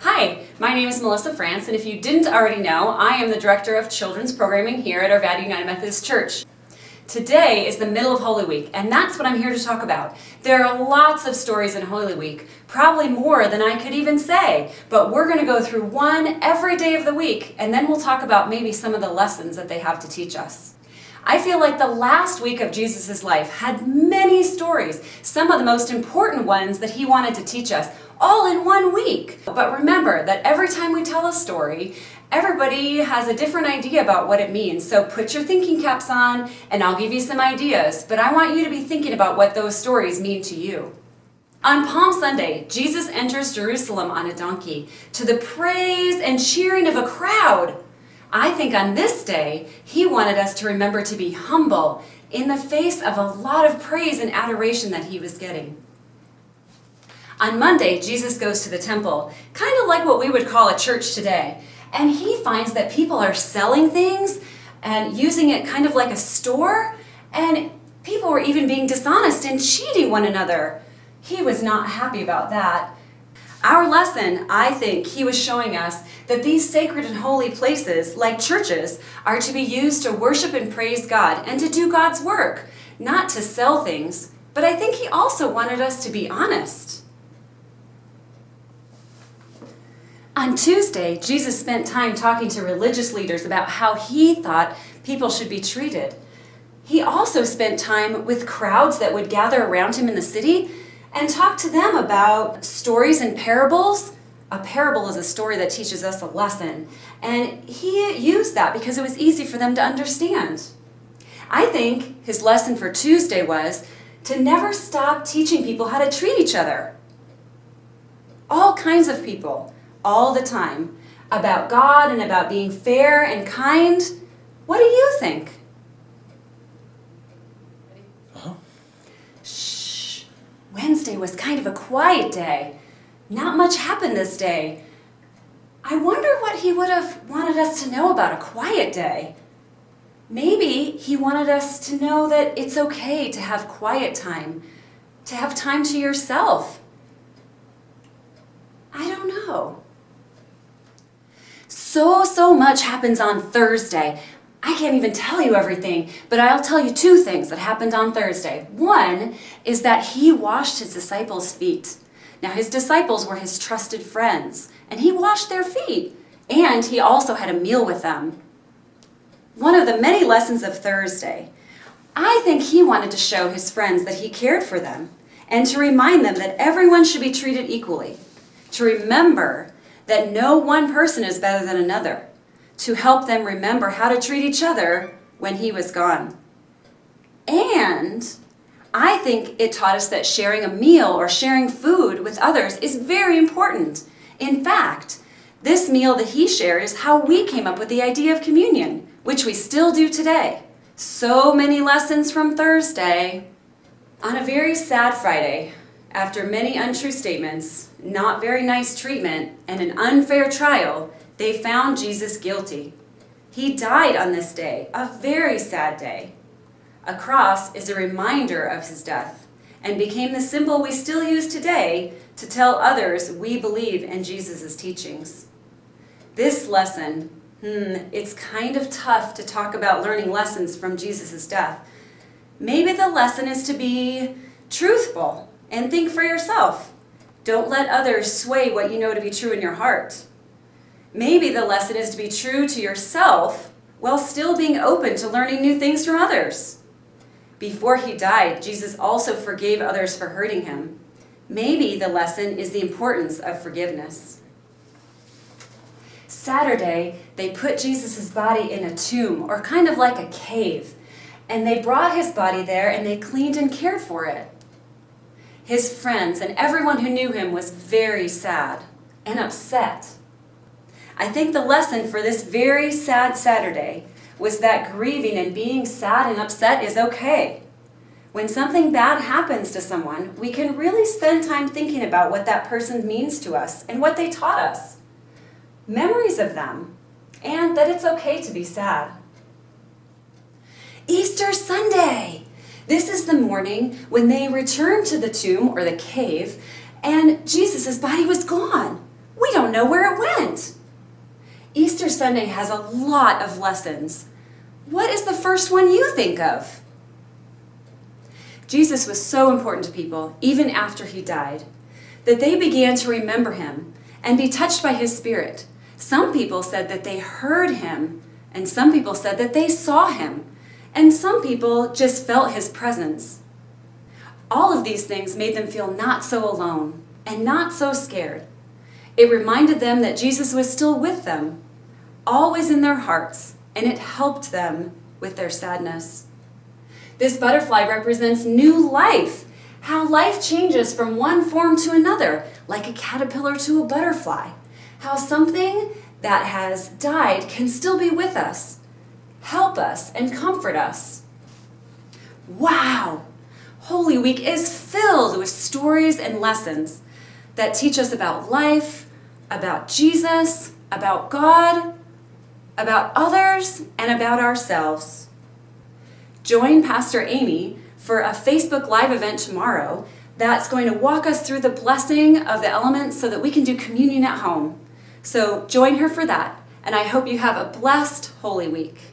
Hi, my name is Melissa France, and if you didn't already know, I am the Director of Children's Programming here at Arvada United Methodist Church. Today is the middle of Holy Week, and that's what I'm here to talk about. There are lots of stories in Holy Week, probably more than I could even say, but we're going to go through one every day of the week, and then we'll talk about maybe some of the lessons that they have to teach us. I feel like the last week of Jesus' life had many stories, some of the most important ones that he wanted to teach us, all in 1 week. But remember that every time we tell a story, everybody has a different idea about what it means. So put your thinking caps on and I'll give you some ideas, but I want you to be thinking about what those stories mean to you. On Palm Sunday, Jesus enters Jerusalem on a donkey to the praise and cheering of a crowd. I think on this day, he wanted us to remember to be humble in the face of a lot of praise and adoration that he was getting. On Monday, Jesus goes to the temple, kind of like what we would call a church today, and he finds that people are selling things and using it kind of like a store, and people were even being dishonest and cheating one another. He was not happy about that. Our lesson, I think, he was showing us that these sacred and holy places, like churches, are to be used to worship and praise God and to do God's work, not to sell things. But I think he also wanted us to be honest. On Tuesday, Jesus spent time talking to religious leaders about how he thought people should be treated. He also spent time with crowds that would gather around him in the city and talk to them about stories and parables. A parable is a story that teaches us a lesson, and he used that because it was easy for them to understand. I think his lesson for Tuesday was to never stop teaching people how to treat each other. All kinds of people, all the time, about God and about being fair and kind. What do you think? Shh. Wednesday was kind of a quiet day. Not much happened this day. I wonder what he would have wanted us to know about a quiet day. Maybe he wanted us to know that it's okay to have quiet time, to have time to yourself. I don't know. So much happens on Thursday. I can't even tell you everything, but I'll tell you 2 things that happened on Thursday. One is that he washed his disciples' feet. Now, his disciples were his trusted friends, and he washed their feet, and he also had a meal with them. One of the many lessons of Thursday, I think he wanted to show his friends that he cared for them, and to remind them that everyone should be treated equally, to remember that no one person is better than another, to help them remember how to treat each other when he was gone. And I think it taught us that sharing a meal or sharing food with others is very important. In fact, this meal that he shared is how we came up with the idea of communion, which we still do today. So many lessons from Thursday. On a very sad Friday, after many untrue statements, not very nice treatment, and an unfair trial, they found Jesus guilty. He died on this day, a very sad day. A cross is a reminder of his death and became the symbol we still use today to tell others we believe in Jesus' teachings. This lesson, it's kind of tough to talk about learning lessons from Jesus' death. Maybe the lesson is to be truthful and think for yourself. Don't let others sway what you know to be true in your heart. Maybe the lesson is to be true to yourself while still being open to learning new things from others. Before he died, Jesus also forgave others for hurting him. Maybe the lesson is the importance of forgiveness. Saturday, they put Jesus' body in a tomb, or kind of like a cave, and they brought his body there and they cleaned and cared for it. His friends and everyone who knew him was very sad and upset. I think the lesson for this very sad Saturday was that grieving and being sad and upset is okay. When something bad happens to someone, we can really spend time thinking about what that person means to us and what they taught us, memories of them, and that it's okay to be sad. Easter Sunday! This is the morning when they returned to the tomb or the cave, and Jesus' body was gone. We don't know where it went. Easter Sunday has a lot of lessons. What is the first one you think of? Jesus was so important to people, even after he died, that they began to remember him and be touched by his spirit. Some people said that they heard him, and some people said that they saw him, and some people just felt his presence. All of these things made them feel not so alone and not so scared. It reminded them that Jesus was still with them, always in their hearts, and it helped them with their sadness. This butterfly represents new life, how life changes from one form to another, like a caterpillar to a butterfly, how something that has died can still be with us, help us, and comfort us. Wow! Holy Week is filled with stories and lessons that teach us about life, about Jesus, about God, about others, and about ourselves. Join Pastor Amy for a Facebook Live event tomorrow that's going to walk us through the blessing of the elements so that we can do communion at home. So join her for that, and I hope you have a blessed Holy Week.